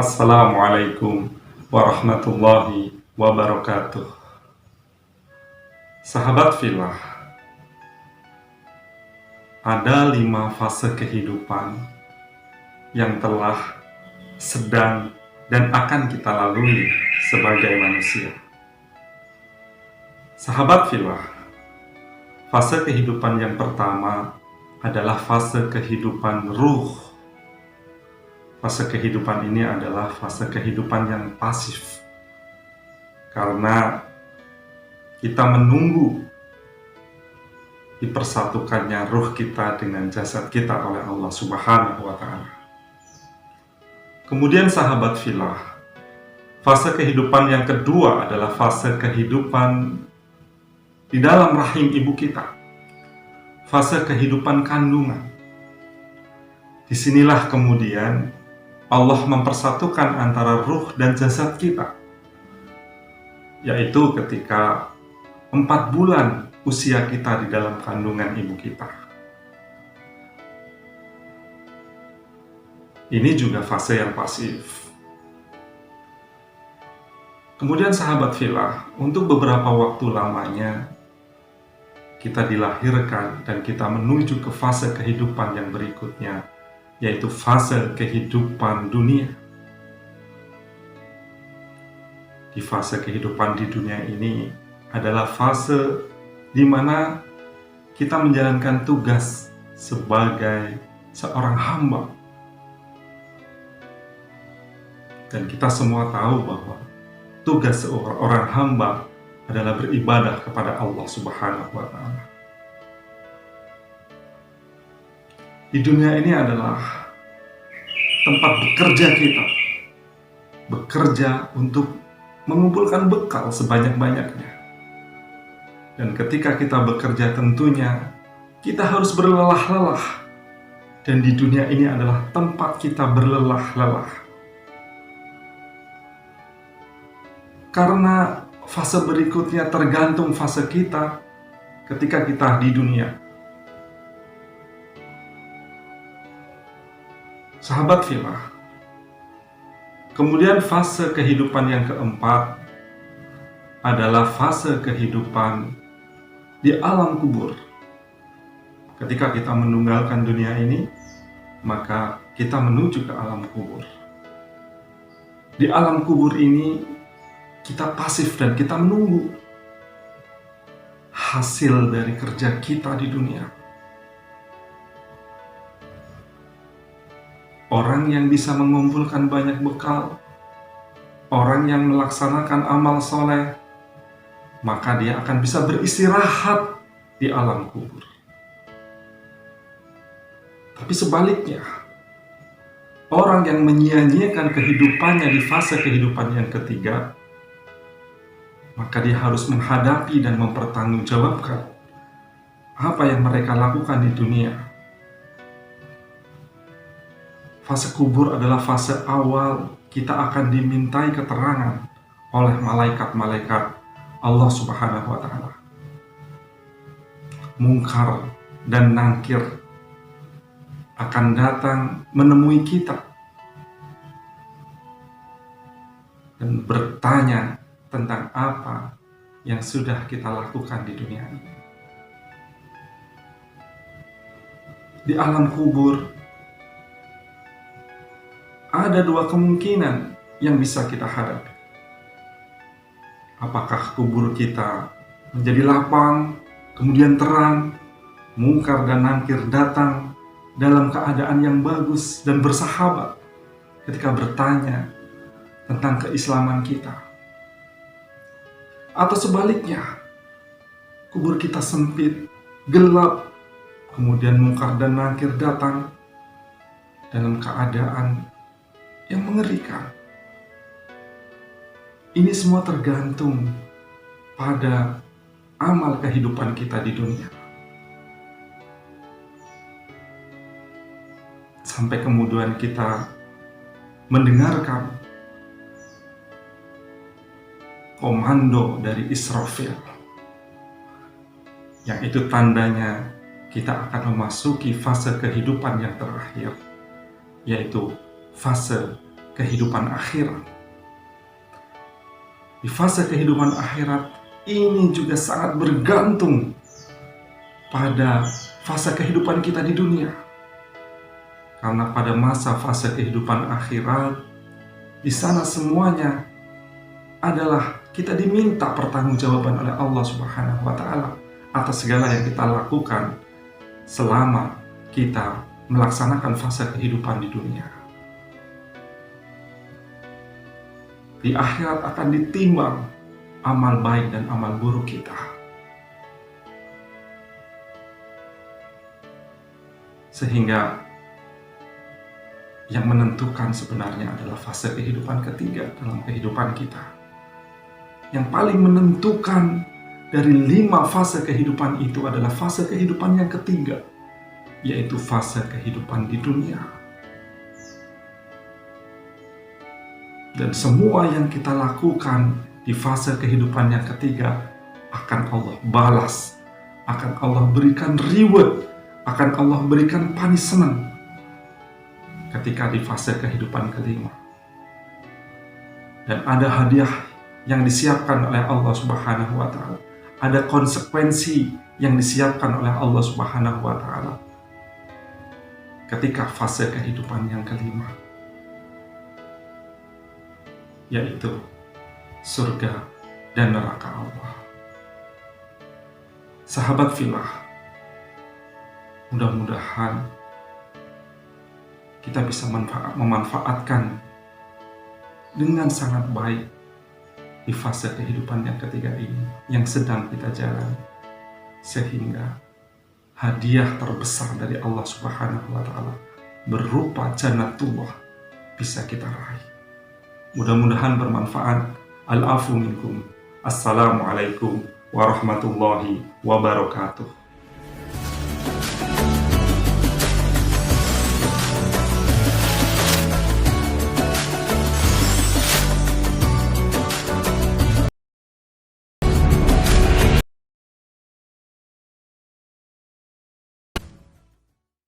Assalamualaikum warahmatullahi wabarakatuh. Sahabat filah, ada 5 fase kehidupan yang telah, sedang, dan akan kita lalui sebagai manusia. Sahabat filah, fase kehidupan yang pertama adalah fase kehidupan ruh. Fase kehidupan ini adalah fase kehidupan yang pasif, karena kita menunggu dipersatukannya ruh kita dengan jasad kita oleh Allah Subhanahu wa Ta'ala. Kemudian sahabat filah, fase kehidupan yang kedua adalah fase kehidupan di dalam rahim ibu kita, fase kehidupan kandungan. Disinilah kemudian Allah mempersatukan antara ruh dan jasad kita, yaitu ketika 4 bulan usia kita di dalam kandungan ibu kita. Ini juga fase yang pasif. Kemudian sahabat filah, untuk beberapa waktu lamanya kita dilahirkan dan kita menuju ke fase kehidupan yang berikutnya, yaitu fase kehidupan dunia. Di fase kehidupan di dunia ini adalah fase di mana kita menjalankan tugas sebagai seorang hamba. Dan kita semua tahu bahwa tugas seorang hamba adalah beribadah kepada Allah Subhanahu wa Ta'ala. Di dunia ini adalah tempat bekerja kita, bekerja untuk mengumpulkan bekal sebanyak-banyaknya. Dan ketika kita bekerja tentunya kita harus berlelah-lelah, dan di dunia ini adalah tempat kita berlelah-lelah. Karena fase berikutnya tergantung fase kita ketika kita di dunia. Sahabat filah, kemudian fase kehidupan yang keempat adalah fase kehidupan di alam kubur. Ketika kita meninggalkan dunia ini, maka kita menuju ke alam kubur. Di alam kubur ini kita pasif dan kita menunggu hasil dari kerja kita di dunia. Orang yang bisa mengumpulkan banyak bekal, orang yang melaksanakan amal soleh, maka dia akan bisa beristirahat di alam kubur. Tapi sebaliknya, orang yang menyia-nyiakan kehidupannya di fase kehidupan yang ketiga, maka dia harus menghadapi dan mempertanggungjawabkan apa yang mereka lakukan di dunia. Fase kubur adalah fase awal kita akan dimintai keterangan oleh malaikat-malaikat Allah Subhanahu wa Ta'ala. Mungkar dan Nakir akan datang menemui kita dan bertanya tentang apa yang sudah kita lakukan di dunia ini. Di alam kubur ada 2 kemungkinan yang bisa kita hadapi. Apakah kubur kita menjadi lapang, kemudian terang, Mungkar dan Nakir datang dalam keadaan yang bagus dan bersahabat ketika bertanya tentang keislaman kita. Atau sebaliknya, kubur kita sempit, gelap, kemudian Mungkar dan Nakir datang dalam keadaan yang mengerikan. Ini semua tergantung pada amal kehidupan kita di dunia. Sampai kemudian kita mendengarkan komando dari Israfil, yang itu tandanya kita akan memasuki fase kehidupan yang terakhir, yaitu fase kehidupan akhirat. Di fase kehidupan akhirat ini juga sangat bergantung pada fase kehidupan kita di dunia. Karena pada masa fase kehidupan akhirat, di sana semuanya adalah kita diminta pertanggungjawaban oleh Allah Subhanahu wa Ta'ala atas segala yang kita lakukan selama kita melaksanakan fase kehidupan di dunia. Di akhirat akan ditimbang amal baik dan amal buruk kita. Sehingga yang menentukan sebenarnya adalah fase kehidupan ketiga dalam kehidupan kita. Yang paling menentukan dari 5 fase kehidupan itu adalah fase kehidupan yang ketiga, yaitu fase kehidupan di dunia. Dan semua yang kita lakukan di fase kehidupan yang ketiga akan Allah balas, akan Allah berikan reward, akan Allah berikan punishment ketika di fase kehidupan kelima. Dan ada hadiah yang disiapkan oleh Allah Subhanahu wa Ta'ala, ada konsekuensi yang disiapkan oleh Allah Subhanahu wa Ta'ala ketika fase kehidupan yang kelima, yaitu surga dan neraka Allah. Sahabat filah, mudah-mudahan kita bisa memanfaatkan dengan sangat baik di fase kehidupan yang ketiga ini yang sedang kita jalani, sehingga hadiah terbesar dari Allah Subhanahu wa Ta'ala berupa jannatullah bisa kita raih. Mudah-mudahan bermanfaat. Al-afu minkum. Assalamualaikum warahmatullahi wabarakatuh.